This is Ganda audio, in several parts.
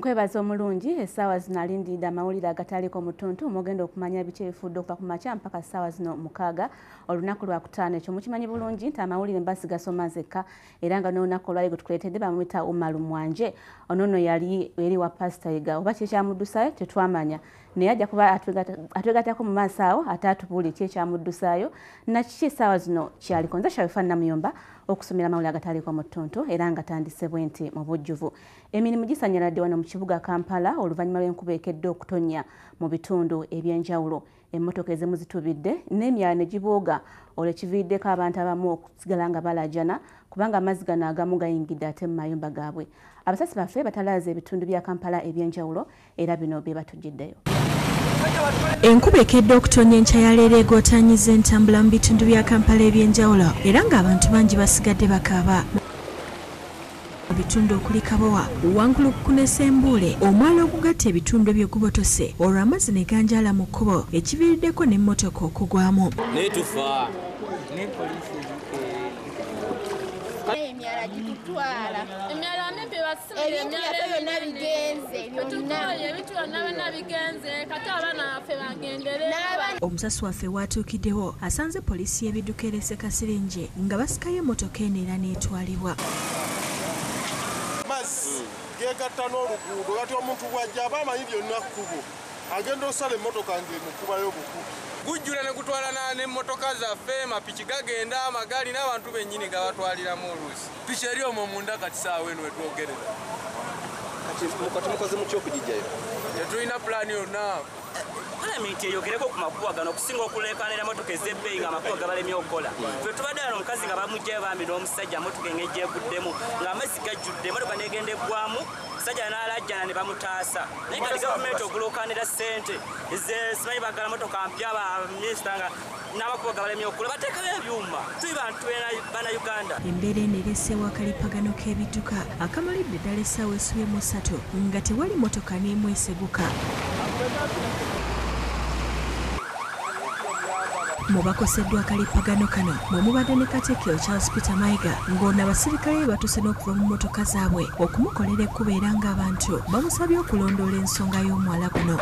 Nkwebaza omulungi essaawa zino alindidde amawulire agataliiko mu Ttuntu mugenda okumanya biki ebifudde okuva ku makya mpaka ssaawa zino mukaaga olunaku lwa kutaano. Ekyo mukimanyi bulungi nti amawulire mbasi gasoma nzekka era nga n'olunaku olwali gwetukuleetedde bamuyita Umaru Mwanje. Ono nno yali eri wa Pastor Yiga oba kyekyamuddusayo tetwamanya naye ajja kuba atwegatako mu maaso awo ate atubuulire ki ekyamuddusayo na kiki essaawa zino kyaliko. Nze Sharifa Namuyomba okusomera amawulire agataliiko mu Ttuntu era nga tandise bwe nti mu bujjuvu. Emirimu gisanyaladde wano mu kibuga Kampala oluvannyuma lw'enkuba ekedde okutonnya mu bitundu eby'enjawulo. Emmotoka ezimu zitubidde n'emyala ne gibooga olwo kiviiriddeko abantu abamu okusigala nga balajana kubanga amazzi gano agamu gayingidde ate mu mayumba gaabwe. Abasasi baffe batalaaza ebitundu bya Kampala eby'enjawulo era bino bye batujjiddeyo. Enkuba ekedde okutonnya enkya ya leero egootaanyiza entambula mu bitundu bya Kampala eby'enjawulo era ng'abantu bangi basigadde bakaaba. Mu bitundu okuli Kabowa, Wangulu kunesembuule, omwala ogugatta ebitundu eby'ogubotose olwo amazzi ne ganjala mu kkubo ekiviiriddeko n'emmotoka okugwamu. Netufa emyala gitutwala emyala mimpi ebintu byonna bigenze byonna bigenze kati abaana baffe bagendere. Omusasi waffe watuukiddewo asanze poliisi y'ebidduka erese kasirinje nga basikayo emmotoka eno era n'etwalibwa. Mazzi gegatta n'oluguudo kati omuntu bw'ajja aba amanyi byonna kkubo agenda osala emmotoka ng'emukubayo buku gujjula ne gutwala n'emmotoka zaffe mapiki gagenda amagaali n'abantu bennyini gabatwaliramu oluusi. Piki eri omwo munda kati saawa eno wetwogerera. Kati mukoze mutya okugijjayo? Tetulina pulaani yonna. Palamenti eyogereko ku makubo gano okusinga okuleekaanira motoka ez'ebbeeyi ng'amakubo gabalemye okukola. Ffe tubadde wano omukazi nga bamuggyayo bambi n'omusajja motoka engejja eguddemu ng'amazzi gajjudde emotoka n'egenda eggwamu musajja n'alajjana ne bamutaasa. Naye kati gavumenti okuleekaanira ssente simanyi baggala motoka mpya baminisita nga n'amakubo gabalemye okukola bateekayo ebyuma. Tuli bantu bannayuganda. Embeera eno ereeseewo akalipagano k'ebidduka akamalidde ddala essaawa esubye 3 nga tewali motoka n'emu eseguka. Mu bakoseddwa akalipagano kano mwe mubadde ne Katikkiro Charles Peter Mayiga ng'ono abasirikale batuuse n'okuva mu mmotoka zaabwe okumukolera ekkuba era ng'abantu bamusabye okulondoola ensonga y'omwala guno.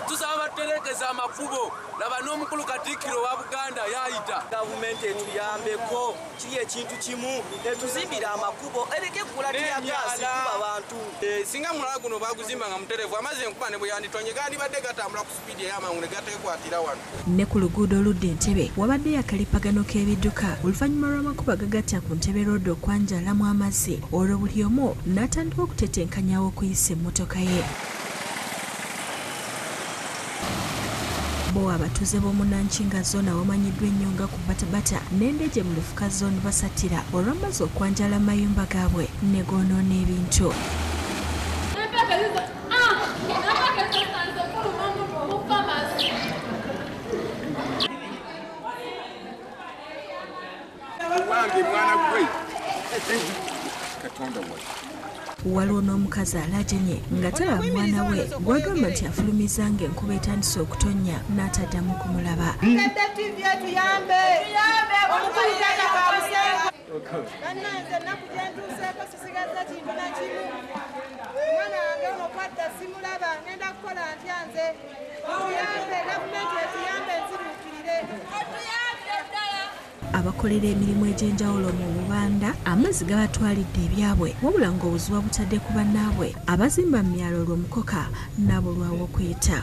Tusaba batereekeza amakubo laba n'omukulu Katikkiro wa Buganda yaayita. Gavumenti etuyambeko kiri ekintu kimu etuzimbira amakubo ereke kulatiyagaasi kuba bantu. Singa mulala guno baguzimba nga mutereevu amazzi enkuba ne bwe yanditonye gandibadde gatambula ku sipiidi ey'amangu ne gateekwatira wano. Ne ku luguudo oludda Entebbe wabaddeyo akalipagano k'ebidduka oluvannyuma lw'amakuba gagatta ku Ntebbe Road okwanjalamu amazzi olwo buli omu n'atandika okutetenkanyawo okuyisa emmotoka ye. Bo abatuuze b'omunanshinga zooni awamanyiddwa ennyo nga ku Batabata n'Endeje mu lufuka zooni basatira olw'amazzi okwanjala mayumba gaabwe ne goonoona ebintu. Waliwo n'omukazi alajanye nga talaba mwana we gw'agamba nti afulumizanga enkuba etandise okutonnya n'ataddamu kumulaba. Abakolera emirimu egy'enjawulo mu bubanda amazzi gabatwalidde ebyabwe wabula ng'obuzibu butadde ku bannaabwe abazimba mu myalo olw'omukoka n'abulwawo okuyita.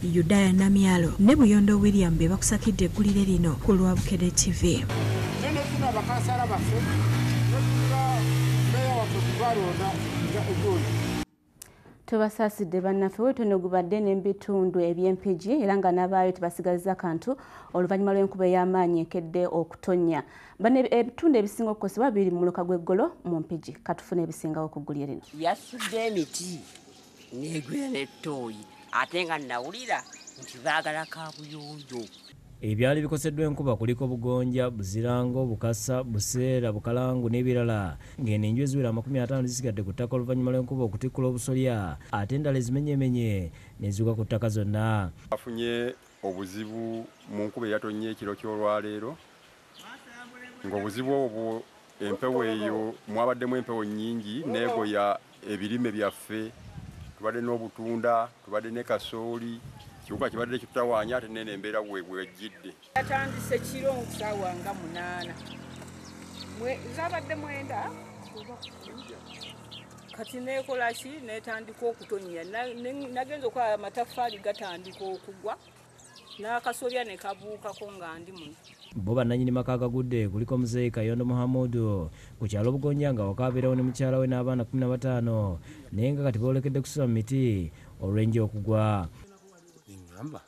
Yudaya Namyalo ne Buyondo William be bakusakidde eggulire lino ku lwa Bukedde TV. Tubasaasidde bannaffe wetono gubadde n'ebitundu eby'empigi era nga nabaayo tebasigaza kantu oluvannyuma lw'enkuba ey'amaanyi ekedde okutonnya. Bano ebitundu ebisinga okukosebwa biri mu muluka gw'eggolo mu mpigi. Katufuna ebisingawo ku ggulire lino. Yasudde emiti n'egwira n'ettooyi ate nga nawulira nti baagala kaabuyonjo. Ebyali bikoseddwa enkuba kuliko Bugonja, Buzirango, Bukasa, Buseera, Bukalangu n'ebirala ng'eno enju eziwera 50 zisigadde ku ttaka oluvannyuma lw'enkuba okutikkula obusolya ate endala ezimenyemenye neziuka ku ttaka zonna. Afunye obuzibu mu nkuba eyatonnya ekiro ky'olwaleero ng'obuzibu obwo empewo eyo mwabaddemu empewo nnyingi neegoya ebirime byaffe tubadde n'obutunda tubadde ne kasooli kiwuka kibadde kitutawaanya ate nene embeera bwejjidde yatandise kiro nsaawa nga 8 zabadde 9 kati neekola ki netandika okutonnya nagenza okwala amataffaali gatandika okugwa n'akasolya ne kabuukako nga ndi muno bo bannannyini maka agagudde kuliko muzeeyi Kayondo Muhamudu ku kyalo Bugonja nga wakabeerawo ne mukyala we n'abaana 15 naye nga kati boolekedde kusula mu miti olw'enje okugwa ngamba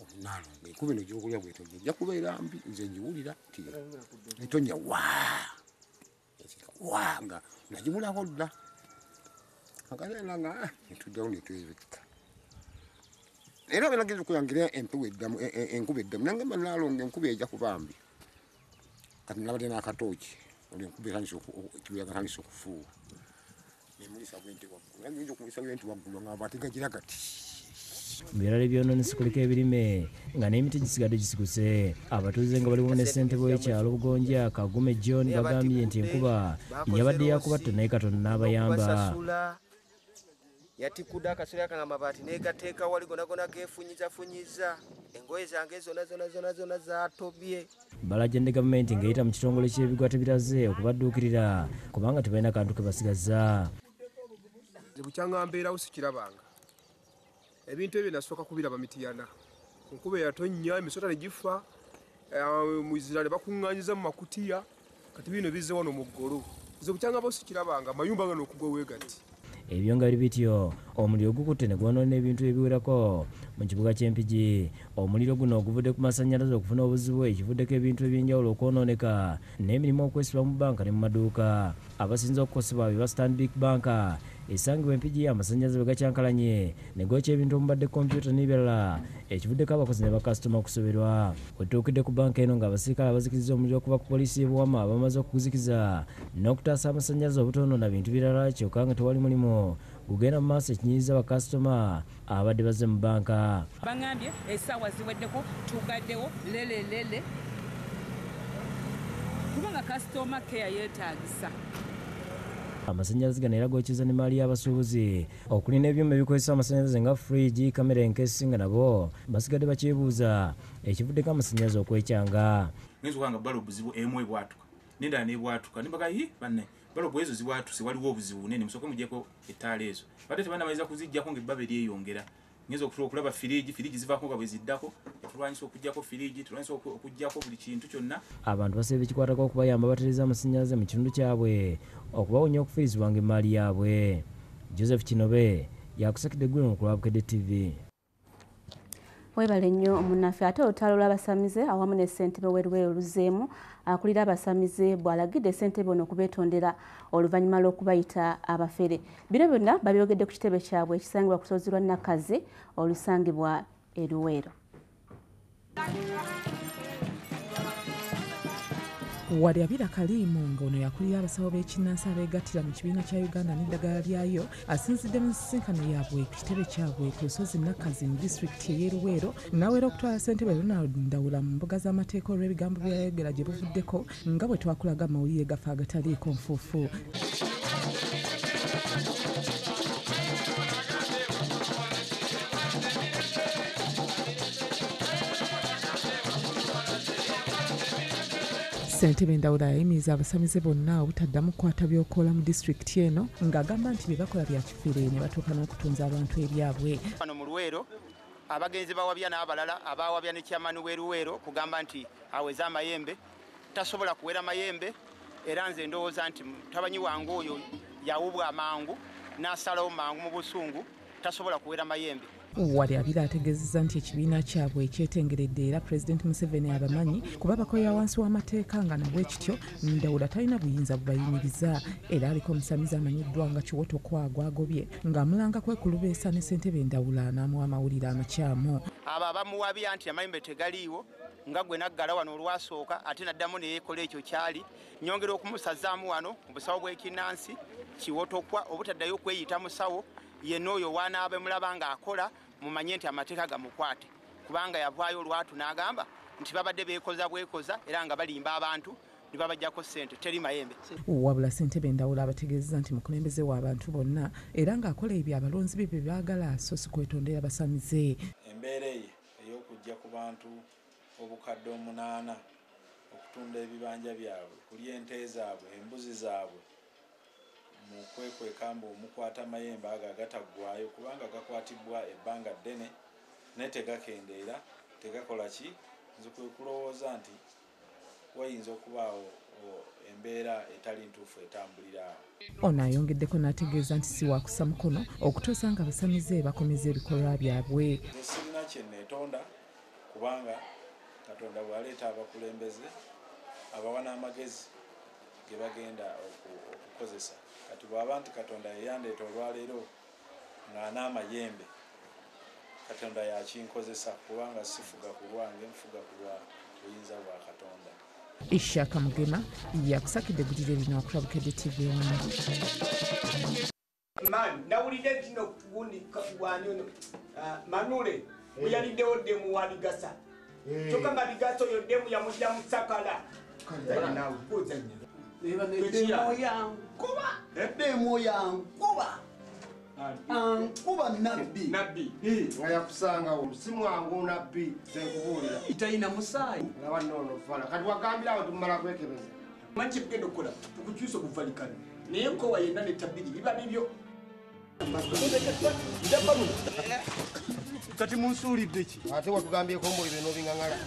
omunaalo enkuba eno gy'okulya bw'etonnya ejja kubeera mbi nze njiwulira nti etonnya wa nga nagimulako dda akaseera nga netuddewo netwebekka era benageza okuyangira enkuba eddamu nange banaalonga enkuba ejja kuba mbi kati nabadde n'akatooki olwenkuba ekibuyaga tandise okufuuwa nemulisa bwenti waggulu nageyinza okumulisa bwenti waggulu nga bategagira gati mu birala ebyonoonese kuliko ebirime nga n'emiti gisigadde gisiguse abatuuze nga baliwo ne ssentebe w'ekyalo Bugonja Kagume John bagambye nti enkuba yabadde yakubatta naye Katonda n'abayamba yatikudde akasolya kange amabaati negateeka wali gonagona gefunyizafunyiza engoye zange zona zatobye balajjadde gavumenti ng'eyita mu kitongole ky'ebigwa tebiraze okubadduukirira kubanga tebalina kantu ke basigaza bukyanga mbeerawo sikirabanga ebintu ebyo nasooka kubiraba mitiyana enkuba yatonnya emisota ne gifa muzira ne bakuŋŋaanyiza mu makutiya kati bino bizze wano mu ggolo nze bukyanga bo sikirabanga amayumba nga n'okugwa weegati ebyo nga biri bityo omuliro gukutte ne gwonoona ebintu ebiwerako mu kibuga ky'Empigi omuliro guno oguvudde ku masannyalaze okufuna obuzibu ekivuddeko ebintu eby'enjawulo okwonooneka n'emirimu okwesibwa mu banka ne mu maduuka abasinza okukosebwa be ba Stanbic Bank esangibwa Empigi amasannyalaze bwe gakyankalanye ne gookya ebintu omubadde kompyuta n'ebirala ekivuddeko abakozi ne bakasitoma okusoberwa wetuukidde ku banka eno ng'abasirikale abazikiriza omuliro okuva ku poliisi y'e Buwama bamaze okuguzikiza n'okutaasa amasannyalaze obutonoona bintu birala kyokka nga tewali mulimu gugenda mu maaso ekinyiriza bakasitoma abadde bazze mu banka baŋambye essaawa ziweddeko tugaddewo lelelele kubanga kasitoma keya yeetaagisa amasannyalaze gano era gookyeza ne maali y'abasuubuzi okulina ebyuma ebikozesa amasannyalaze nga fridge kamera enkesi nga nabo basigadde bakyebuuza ekivuddeko amasannyalaze okwekyanga ngenza okubanga balobu zibu emu ebwatuka nendala nebwatuka nembaga banne balobu ezo zibwatuse waliwo obuzibu nene musooke mugyeko ettaala ezo bate tebanamaliza kuziggyako ng'ebbaba eryeyongera ngenza okulaba firiji zivaako nga bwe ziddako tulwanyisa okuggyako firiji tulwanyisa okuggyako buli kintu kyonna abantu basaba ekikwatako okubayamba batereza amasannyalaze mu kitundu kyabwe okubawonya okufiirizibwa ng'emaali yaabwe Joseph Kinobe yakusakidde eggulu ku lwa Bukedde TV webale nnyo omunnaffe ate olutalo lw'abasamize awamu ne ssentebe w'eruwero oluzeemu akulira abasamize bw'alagidde ssentebe ono okubeetondera oluvannyuma lw'okubayita abafere bino byonna babyogedde ku kitebe kyabwe ekisangibwa ku lusozi lwa Nakaze olusangibwa eruwero wali abira kalimu ng'ono yakulira abasawo b'ekinnansi abeegattira mu kibiina kya Uganda n'eddagala lyayo asinzidde mu nsisinkano yaabwe ku kitebe kyabwe ku lusozi Nakazi mu disitulikiti ey'Eruweero n'aweera okutwala ssentebe Ronald Ndawula mu mbuga z'amateeka olw'ebigambo by'ayogera gye buvuddeko nga bwe twakulaga amawulire gafa agataliiko nfuufu ssentebe Ndawula yayimiriza abasamize bonna obutaddamu kukwata by'okola mu disitulikiti eno ng'agamba nti bye bakola bya kifere ne batuuka n'okutunza abantu ebyabwe wano mu Luweero abagenzi bawabya n'abalala abawabya ne kyamani w'Eruweero kugamba nti aweze amayembe tasobola kuwera mayembe era nze ndowooza nti tabanyi wange oyo yawubwa amangu n'asalawo mangu mu busungu tasobola kuwera mayembe wali abira ategeezezza nti ekibiina kyabwe ekyetengeredde era pulezidenti Museveni abamanyi kuba bakolera wansi w'amateeka nga nabwe kityo Ndawula talina buyinza bubayimiriza era aliko omusamize amanyiddwa nga Kiwoto Kwagwa agobye ng'amulanga kwekulubeesa ne ssentebe Ndawula n'amuwa amawulire amakyamu abo abamuwabya nti amayembe tegaliiwo nga gwe naggala wano olwasooka ate naddamu ne yeekola ekyo kyali nyongera okumusazaamu wano mu busawo bw'ekinnansi Kiwoto Kwa obutaddayo okweyita musawo yenna oyo wanaaba mulaba ng'akola mumanye nti amateeka gamukwate kubanga yavaayo olwatu n'agamba nti babadde beekoza bwekoza era nga balimba abantu ne babajjako ssente teri mayembe. Wabula ssentebe Ndawula abategeezezza nti mukulembeze w'abantu bonna era ng'akola ebyo abalonzi be bye baagala so si kwetondera basamize. Embeera ye ey'okujja ku bantu obukadde 8 okutunda ebibanja byabwe kulya ente zaabwe embuzi zaabwe mu kwekwekamba omukwata amayembe ago agataggwayo kubanga gakwatibwa ebbanga ddene naye tegakendeera tegakola ki nze kwe kulowooza nti wayinza okubaawo embeera etali ntuufu etambulira awo. Ono ayongeddeko n'ategeeza nti si wakussa mukono okutuusa nga basamize bakomeza ebikolwa byabwe. Nze sirina kye neetonda kubanga Katonda bw'aleeta abakulembeze abawa n'amagezi ge bagenda okukozesa. Kati bw'aba nti Katonda yeyandeeta olwaleero nga n'amayembe Katonda yakinkozesa kubanga sifuga ku lwange nfuga ku lwa buyinza bwa Katonda. Ishaka Mugema yakusakidde eggulire lino akulira Bukedde TV 1. Man, nawulidde kino gundi wani ono Manule muyaliddewo ddemu wa Bigasa. Kyokka nga Bigasa oyo ddemu yamudda mu Sakala. Nawe kuzanya. Ddemu yankuba. Ddemu yankuba. Ankuba nabbi nga yakusangawo omusimu wangu nabbi senkubuulira italina musaayi nga wanoono fala kati wagambira awo tumala kwekebeza manki bugenda okukola tukukyusa okuvalikana naye nkowa yenna netabiri biba bibyo kati munsuulidde ki ate watugambyeko mbolire n'obiŋaŋala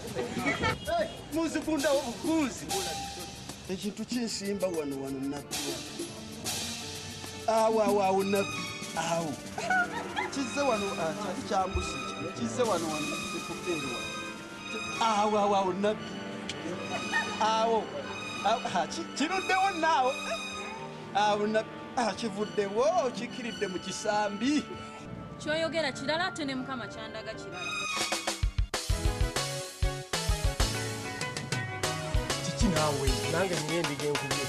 munzikundawo bukunzi ekintu kinsimba wano nabbi awo nabbi awo kizze wano kyali kyambusi kizze wano kukendewa awo nabbi awo kiruddewo naawo awo nabbi kivuddewo kikiridde mu kisambi kyoyogera kirala ate ne Mukama kyandaga kirala. kiki naawe nange nina endiga enkubye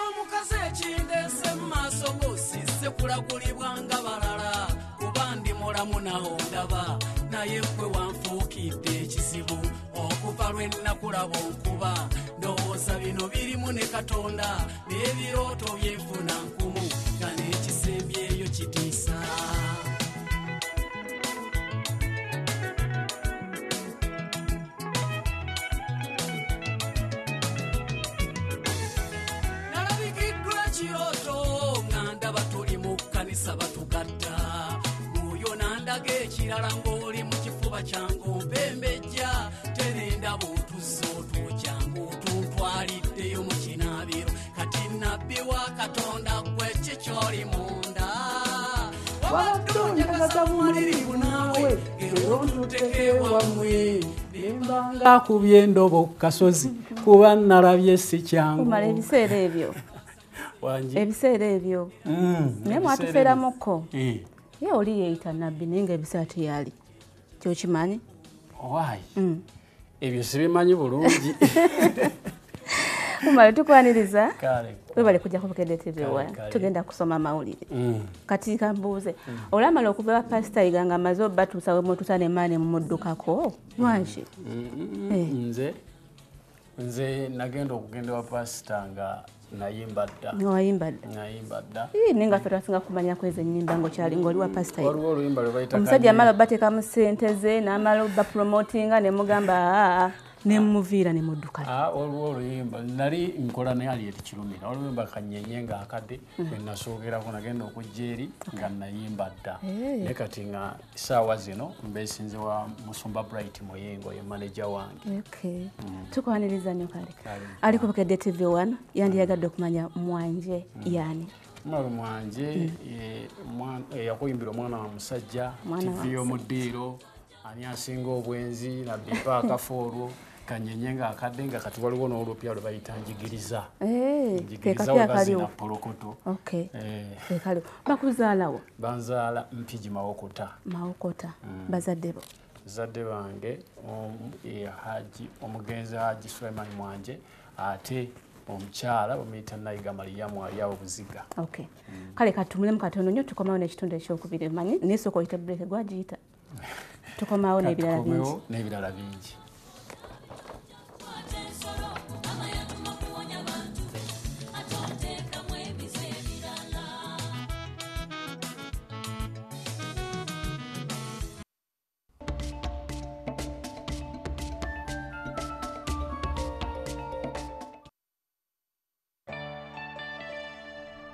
omukazi ekindese mu maaso gosise kulagulibwa nga balala kuba ndi mulamu nawo ndaba naye gwe wanfuukidde ekizibu okuva lwe nnakulaba onkuba ndowooza bino birimu ne Katonda n'ebirooto byenfuna nkumu nga n'ekisembyeyo kitiisa. Batugatta oyo nandaga ekirala ng'oli mu kifuba kyange ompembejja terenda bw'otuzza otuukyange otuntwaliddeyo mu kinaabiro kati nabbi wa Katonda gwe kikyoli munda wabadde onjagaza bumulirivu naawe era ontutteke wammwe nembanga akubye endobo ku kasozi kuba nalabye si kyangu. Kumala ebiseera ebyo ebiseera ebyo naye mwatufeeramukko ye oli yeeyita nabbi naye nga ebiseera teyali kyokimanyi owaayi ebyo sibimanyi bulungi umale tukwaniriza webale kujja ku Bukedde TV 1 tugenda kusoma mawulire kati kambuuze olamala okuva pasita yiga nga amaze obbatuusa wemutuusa nemaane mumuddukako lwanki nze nagenda okugenda wa pasita nga nayimbadda ninga ffe twasinga kumanya kweza ennyimba ng'okyali ng'oli wa pasita waliwo oluyimba lwe bayita omusajja amala obbateekamu ssente ze n'amala obba promotinga ne mugamba ne muviira ne mudduka waliwo oluyimba nali nkola naye ali etikirumira oluyimba kanyenye nga akadde bwe nasookerako nagenda okujja eri nga nayimbadda naye kati nga essaawa zino mbeesinze wa Musumba Bright Muyengo ye manager wange. Tukwaniriza nnyo kale ali ku Bukedde TV 1 yandiyagadde okumanya Mwanje yani Mwanje yakuyimbira omwana wa musajja TV y'omuddiiro ani asinga obwenzi nabbipa akafoolwo kanyenye nga akadde nga kati waliwo n'olupya lwe bayita njigiriza webazina polokoto bakuzaalawo banzaala Mpigi Mawokota bazadde bange omugenzi Haji Suleiman Mwanje ate omukyala bamuyita Nayiga Mariyamu ali awo Buziga. Okay. Kale katumulemu katono nnyo tukomawo n'ekitundu ekyokubiri manyi n'esooka oyita break gwagiyita tukomawo n'ebirala bingi.